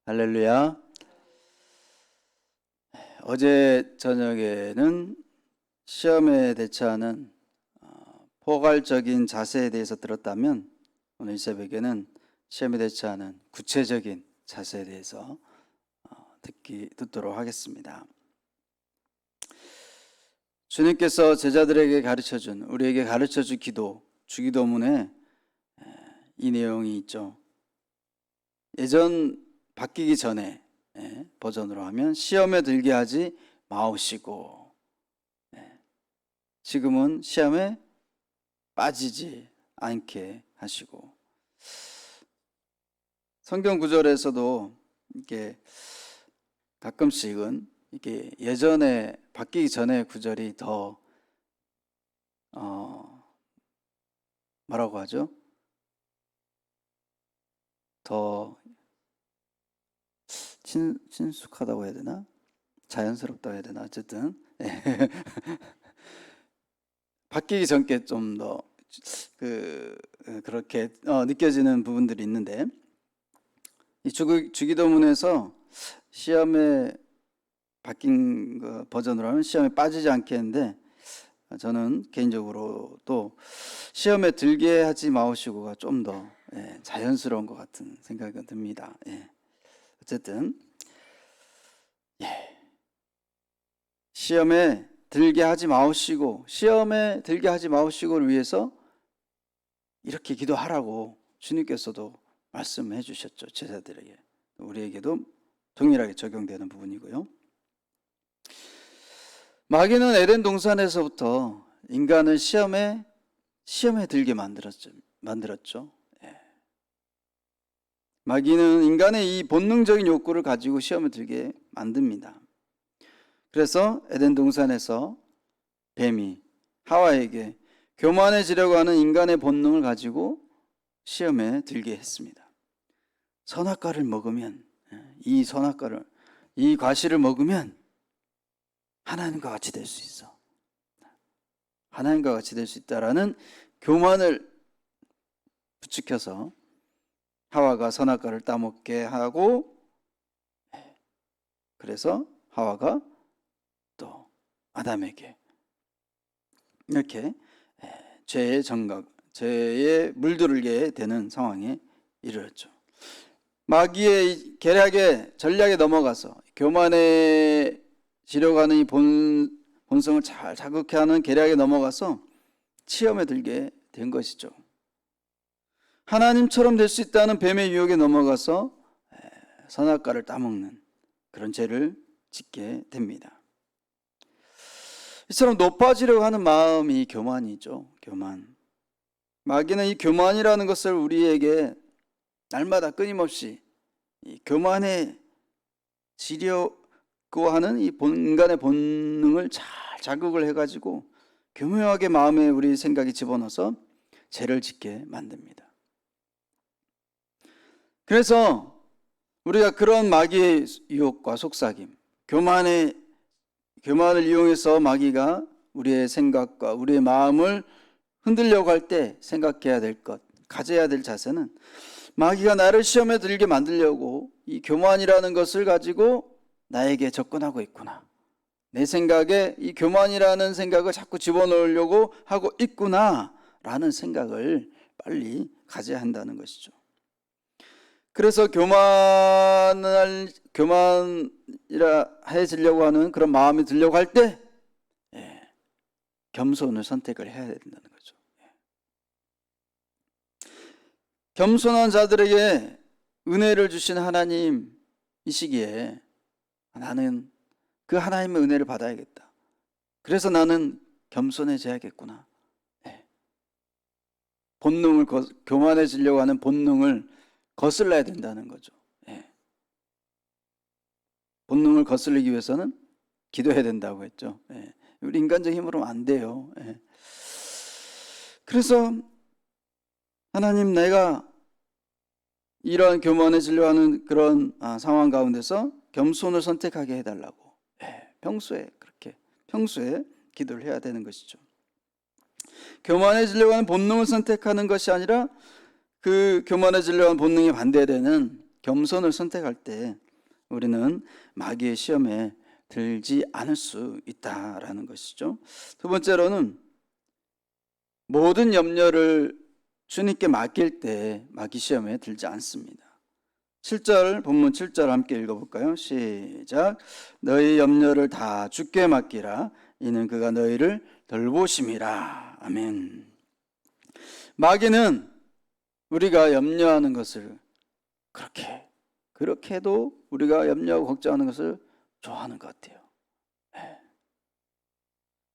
할렐루야. 어제 저녁에는 시험에 대처하는 포괄적인 자세에 대해서 들었다면 오늘 이 새벽에는 시험에 대처하는 구체적인 자세에 대해서 듣도록 하겠습니다. 주님께서 제자들에게 가르쳐준, 우리에게 가르쳐준 기도, 주기도문에 이 내용이 있죠. 예전 바뀌기 전에 버전으로 하면 시험에 들게 하지 마옵시고, 지금은 시험에 빠지지 않게 하시고. 성경 구절에서도 이렇게 가끔씩은 이게 예전에 바뀌기 전에 구절이 더 뭐라고 하죠? 더 친숙하다고 해야 되나? 자연스럽다고 해야 되나? 어쨌든 바뀌기 전께 좀 더 그렇게 느껴지는 부분들이 있는데, 이 주기도문에서 시험에 바뀐 버전으로 하면 시험에 빠지지 않게 했는데, 저는 개인적으로 또 시험에 들게 하지 마오시고가 좀 더 자연스러운 것 같은 생각이 듭니다. 어쨌든 시험에 들게 하지 마오시고, 시험에 들게 하지 마오시고를 위해서 이렇게 기도하라고 주님께서도 말씀해 주셨죠. 제자들에게. 우리에게도 동일하게 적용되는 부분이고요. 마귀는 에덴 동산에서부터 인간을 시험에 들게 만들었죠. 마귀는 인간의 이 본능적인 욕구를 가지고 시험에 들게 만듭니다. 그래서 에덴 동산에서 뱀이 하와에게 교만해지려고 하는 인간의 본능을 가지고 시험에 들게 했습니다. 선악과를 먹으면, 이 과실을 먹으면 하나님과 같이 될 수 있어. 하나님과 같이 될 수 있다라는 교만을 부추겨서 하와가 선악과를 따먹게 하고, 그래서 하와가 또 아담에게 이렇게 죄에 물들게 되는 상황에 이르렀죠. 마귀의 계략에 전략에 넘어가서 교만해지려고 하는 이 본성을 잘 자극해 하는 계략에 넘어가서 시험에 들게 된 것이죠. 하나님처럼 될 수 있다는 뱀의 유혹에 넘어가서 선악과를 따먹는 그런 죄를 짓게 됩니다. 이처럼 높아지려고 하는 마음이 교만이죠. 교만. 마귀는 이 교만이라는 것을 우리에게 날마다 끊임없이 교만해지려고 하는 이 인간의 본능을 잘 자극을 해가지고 교묘하게 마음에 우리 생각이 집어넣어서 죄를 짓게 만듭니다. 그래서 우리가 그런 마귀의 유혹과 속삭임, 교만을 이용해서 마귀가 우리의 생각과 우리의 마음을 흔들려고 할 때 생각해야 될 것, 가져야 될 자세는, 마귀가 나를 시험에 들게 만들려고 이 교만이라는 것을 가지고 나에게 접근하고 있구나. 내 생각에 이 교만이라는 생각을 자꾸 집어넣으려고 하고 있구나 라는 생각을 빨리 가져야 한다는 것이죠. 그래서 교만이라 해지려고 하는 그런 마음이 들려고 할 때 겸손을 선택을 해야 된다는 거죠. 겸손한 자들에게 은혜를 주신 하나님, 이 시기에 나는 그 하나님의 은혜를 받아야겠다. 그래서 나는 겸손해져야겠구나. 교만해지려고 하는 본능을 거슬러야 된다는 거죠. 본능을 거슬리기 위해서는 기도해야 된다고 했죠. 우리 인간적 힘으로는 안 돼요. 그래서 하나님, 내가 이러한 교만해지려고 하는 그런 상황 가운데서 겸손을 선택하게 해달라고 평소에 기도를 해야 되는 것이죠. 교만해지려고 하는 본능을 선택하는 것이 아니라 그 교만해지려고 하는 본능이 반대되는 겸손을 선택할 때 우리는 마귀의 시험에 들지 않을 수 있다라는 것이죠. 두 번째로는 모든 염려를 주님께 맡길 때 마귀 시험에 들지 않습니다. 7절, 본문 7절 함께 읽어볼까요? 시작. 너희 염려를 다 주께 맡기라. 이는 그가 너희를 돌보심이라. 아멘. 마귀는 우리가 염려하는 것을 그렇게 해도 우리가 염려하고 걱정하는 것을 좋아하는 것 같아요.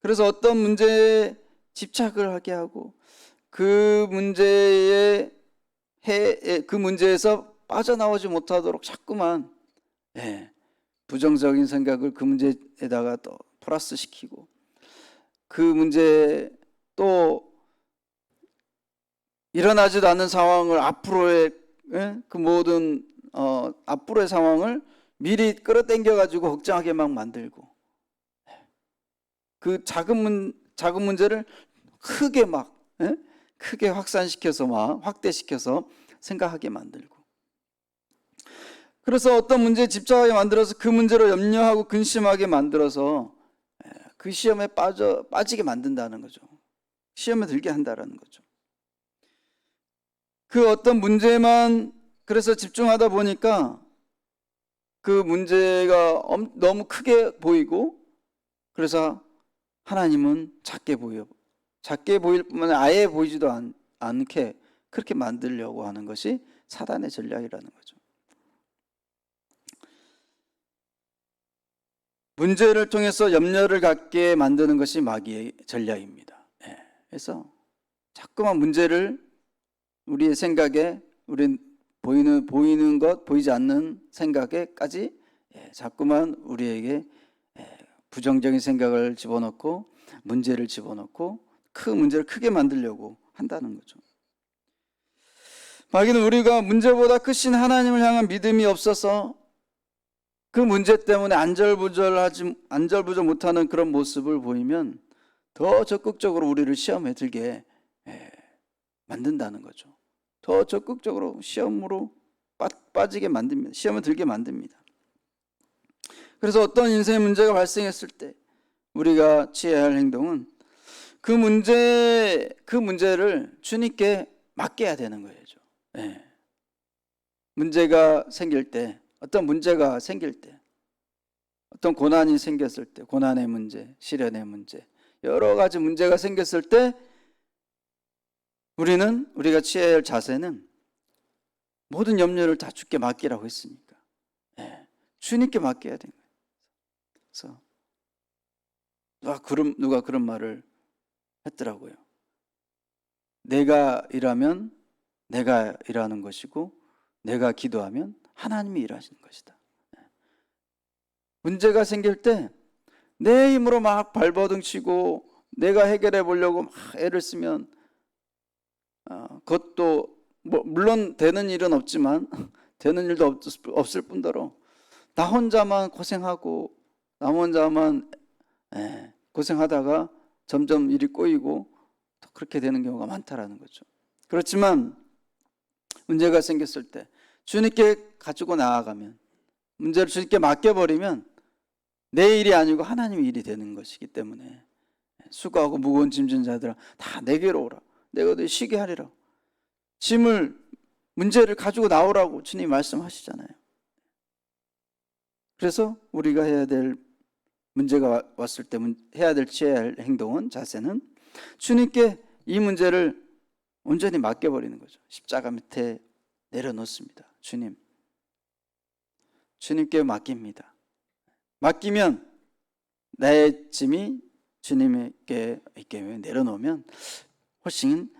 그래서 어떤 문제에 집착을 하게 하고 그 문제에서 빠져나오지 못하도록 자꾸만 부정적인 생각을 그 문제에다가 또 플러스 시키고 그 문제에 또 일어나지도 않는 상황을 앞으로의 그 모든 앞으로의 상황을 미리 끌어당겨 가지고 걱정하게 막 만들고 그 작은 문제를 크게 확산시켜서 막 확대시켜서 생각하게 만들고 그래서 어떤 문제에 집착하게 만들어서 그 문제로 염려하고 근심하게 만들어서 그 시험에 빠지게 만든다는 거죠. 시험에 들게 한다는 거죠. 그 어떤 문제만 그래서 집중하다 보니까 그 문제가 너무 크게 보이고 그래서 하나님은 작게 보일 뿐만 아니라 아예 보이지도 않게 그렇게 만들려고 하는 것이 사단의 전략이라는 거죠. 문제를 통해서 염려를 갖게 만드는 것이 마귀의 전략입니다. 그래서 자꾸만 문제를 우리의 생각에 우리 보이는 것 보이지 않는 생각에까지 자꾸만 우리에게 부정적인 생각을 집어넣고 문제를 집어넣고 그 문제를 크게 만들려고 한다는 거죠. 마귀는 우리가 문제보다 크신 하나님을 향한 믿음이 없어서 그 문제 때문에 안절부절 못하는 그런 모습을 보이면 더 적극적으로 우리를 시험에 들게 만든다는 거죠. 더 적극적으로 시험으로 빠지게 만듭니다. 시험에 들게 만듭니다. 그래서 어떤 인생의 문제가 발생했을 때 우리가 취해야 할 행동은 그 문제를 주님께 맡겨야 되는 거예요. 문제가 생길 때, 어떤 문제가 생길 때, 어떤 고난이 생겼을 때, 고난의 문제, 시련의 문제, 여러 가지 문제가 생겼을 때 우리가 취해야 할 자세는 모든 염려를 다 주께 맡기라고 했으니까 주님께 맡겨야 되는 거예요. 그래서 누가 그런 말을 했더라고요. 내가 일하면 내가 일하는 것이고 내가 기도하면 하나님이 일하시는 것이다. 문제가 생길 때 내 힘으로 막 발버둥 치고 내가 해결해 보려고 막 애를 쓰면 그것도 물론 되는 일은 없지만 되는 일도 없을 뿐더러 나 혼자만 고생하고 나 혼자만 고생하다가 점점 일이 꼬이고 또 그렇게 되는 경우가 많다라는 거죠. 그렇지만 문제가 생겼을 때 주님께 가지고 나아가면 문제를 주님께 맡겨버리면 내 일이 아니고 하나님의 일이 되는 것이기 때문에 수고하고 무거운 짐진 자들아 다 내게로 오라. 내가 너희 쉬게 하리라. 문제를 가지고 나오라고 주님이 말씀하시잖아요. 그래서 우리가 해야 될 문제가 왔을 때 취해야 할 행동은 자세는 주님께 이 문제를 온전히 맡겨버리는 거죠. 십자가 밑에 내려놓습니다. 주님께 맡깁니다. 맡기면 나의 짐이 주님께 이렇게 내려놓으면 훨씬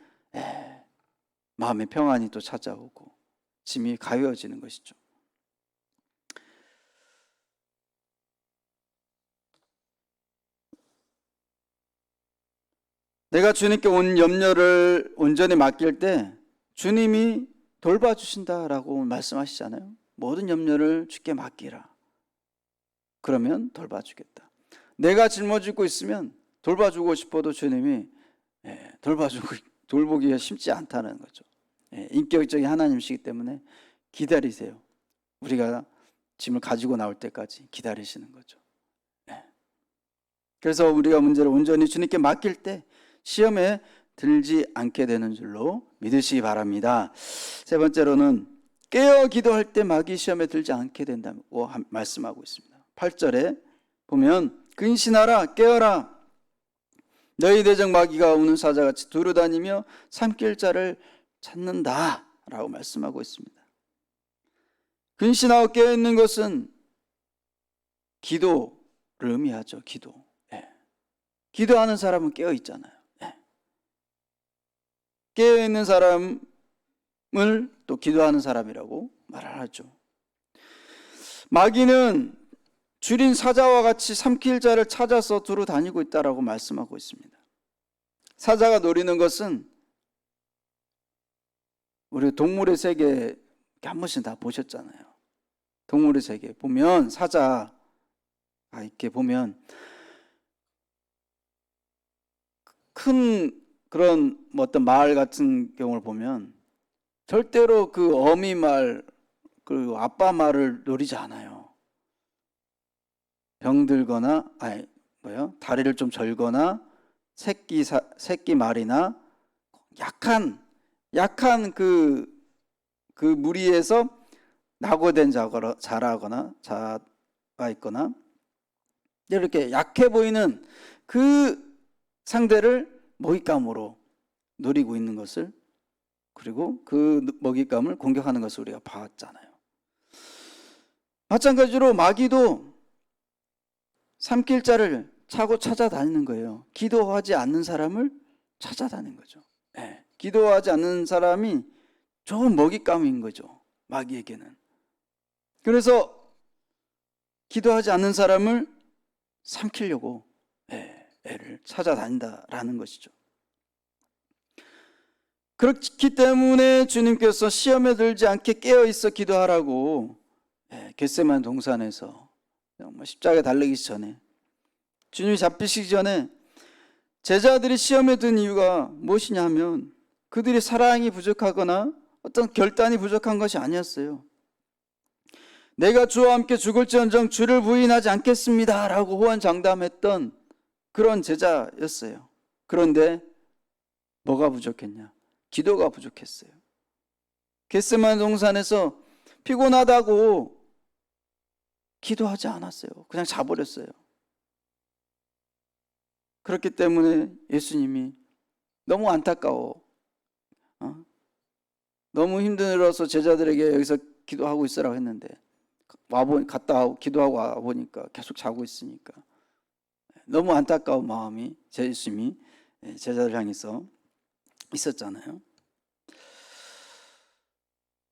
마음의 평안이 또 찾아오고 짐이 가벼워지는 것이죠. 내가 주님께 온 염려를 온전히 맡길 때 주님이 돌봐주신다라고 말씀하시잖아요. 모든 염려를 주께 맡기라. 그러면 돌봐주겠다. 내가 짊어지고 있으면 돌봐주고 싶어도 주님이 돌보기가 쉽지 않다는 거죠. 인격적인 하나님이시기 때문에 기다리세요. 우리가 짐을 가지고 나올 때까지 기다리시는 거죠. 그래서 우리가 문제를 온전히 주님께 맡길 때 시험에 들지 않게 되는 줄로 믿으시기 바랍니다. 세 번째로는 깨어 기도할 때 마귀 시험에 들지 않게 된다고 말씀하고 있습니다. 8절에 보면 근신하라 깨어라 너희 대적 마귀가 우는 사자같이 두루다니며 삼킬 자를 찾는다 라고 말씀하고 있습니다. 근신하고 깨어있는 것은 기도를 의미하죠. 기도. 기도하는 사람은 깨어있잖아요. 깨어있는 사람을 또 기도하는 사람이라고 말을 하죠. 마귀는 줄인 사자와 같이 삼킬 자를 찾아서 두루 다니고 있다라고 말씀하고 있습니다. 사자가 노리는 것은 우리 동물의 세계 한 번씩 다 보셨잖아요. 동물의 세계 보면 사자가 이렇게 보면 큰 그런 어떤 말 같은 경우를 보면 절대로 그 어미 말, 그 아빠 말을 노리지 않아요. 병들거나 다리를 좀 절거나 새끼 말이나 약한 그 무리에서 낙오된 자가 있거나 이렇게 약해 보이는 그 상대를 먹잇감으로 노리고 있는 것을, 그리고 그 먹잇감을 공격하는 것을 우리가 봤잖아요. 마찬가지로 마귀도 삼킬 자를 차고 찾아다니는 거예요. 기도하지 않는 사람을 찾아다니는 거죠. 기도하지 않는 사람이 좋은 먹잇감인 거죠, 마귀에게는. 그래서 기도하지 않는 사람을 삼키려고 애를 찾아다닌다라는 것이죠. 그렇기 때문에 주님께서 시험에 들지 않게 깨어있어 기도하라고 겟세마네 동산에서 십자가에 달리기 전에, 주님이 잡히시기 전에 제자들이 시험에 든 이유가 무엇이냐 하면 그들이 사랑이 부족하거나 어떤 결단이 부족한 것이 아니었어요. 내가 주와 함께 죽을지언정 주를 부인하지 않겠습니다 라고 호언장담했던 그런 제자였어요. 그런데 뭐가 부족했냐? 기도가 부족했어요. 겟세마네 동산에서 피곤하다고 기도하지 않았어요. 그냥 자버렸어요. 그렇기 때문에 예수님이 너무 안타까워, 너무 힘들어서 제자들에게 여기서 기도하고 있으라고 했는데 갔다 기도하고 와보니까 계속 자고 있으니까 너무 안타까운 마음이 예수님이 제자들 향해서 있었잖아요.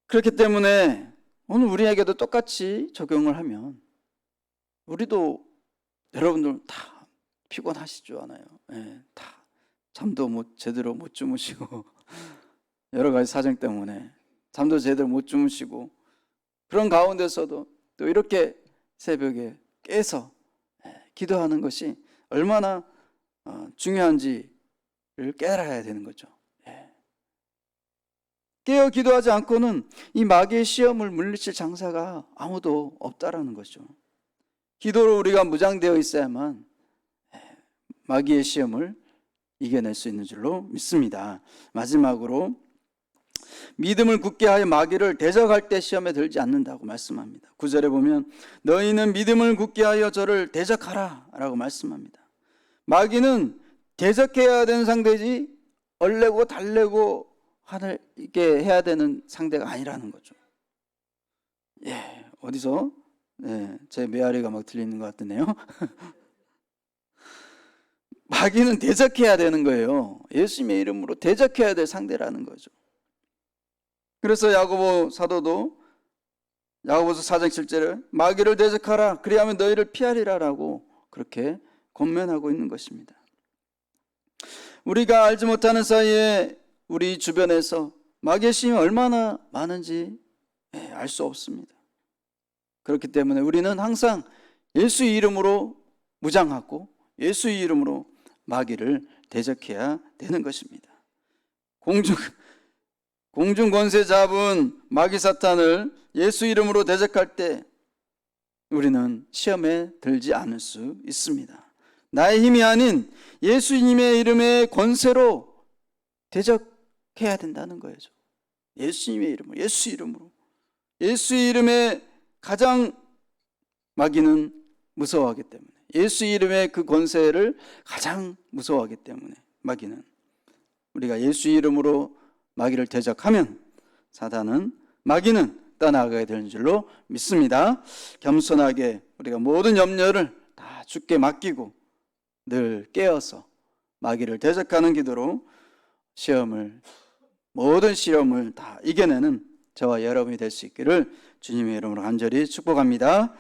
그렇기 때문에 오늘 우리에게도 똑같이 적용을 하면 우리도, 여러분들 다 피곤하시죠 않아요? 다 잠도 제대로 못 주무시고 여러 가지 사정 때문에 잠도 제대로 못 주무시고, 그런 가운데서도 또 이렇게 새벽에 깨서 기도하는 것이 얼마나 중요한지를 깨달아야 되는 거죠. 깨어 기도하지 않고는 이 마귀의 시험을 물리칠 장사가 아무도 없다라는 거죠. 기도로 우리가 무장되어 있어야만 마귀의 시험을 이겨낼 수 있는 줄로 믿습니다. 마지막으로 믿음을 굳게 하여 마귀를 대적할 때 시험에 들지 않는다고 말씀합니다. 9절에 보면 너희는 믿음을 굳게 하여 저를 대적하라 라고 말씀합니다. 마귀는 대적해야 되는 상대지 얼레고 달래고 이렇게 해야 되는 상대가 아니라는 거죠. 어디서 제 메아리가 막 들리는 것 같으네요. 마귀는 대적해야 되는 거예요. 예수님의 이름으로 대적해야 될 상대라는 거죠. 그래서 야고보 사도도 야고보서 4장 7절에 마귀를 대적하라 그리하면 너희를 피하리라라고 그렇게 권면하고 있는 것입니다. 우리가 알지 못하는 사이에 우리 주변에서 마귀의 시험이 얼마나 많은지 알 수 없습니다. 그렇기 때문에 우리는 항상 예수의 이름으로 무장하고 예수의 이름으로 마귀를 대적해야 되는 것입니다. 공중 권세 잡은 마귀 사탄을 예수 이름으로 대적할 때 우리는 시험에 들지 않을 수 있습니다. 나의 힘이 아닌 예수님의 이름의 권세로 대적해야 된다는 거죠. 예수님의 이름으로, 예수 이름으로. 예수 이름의 가장 마귀는 무서워하기 때문에, 예수 이름의 그 권세를 가장 무서워하기 때문에 마귀는, 우리가 예수 이름으로 마귀를 대적하면 마귀는 떠나가게 되는 줄로 믿습니다. 겸손하게 우리가 모든 염려를 다 주께 맡기고 늘 깨어서 마귀를 대적하는 기도로 모든 시험을 다 이겨내는 저와 여러분이 될 수 있기를 주님의 이름으로 간절히 축복합니다.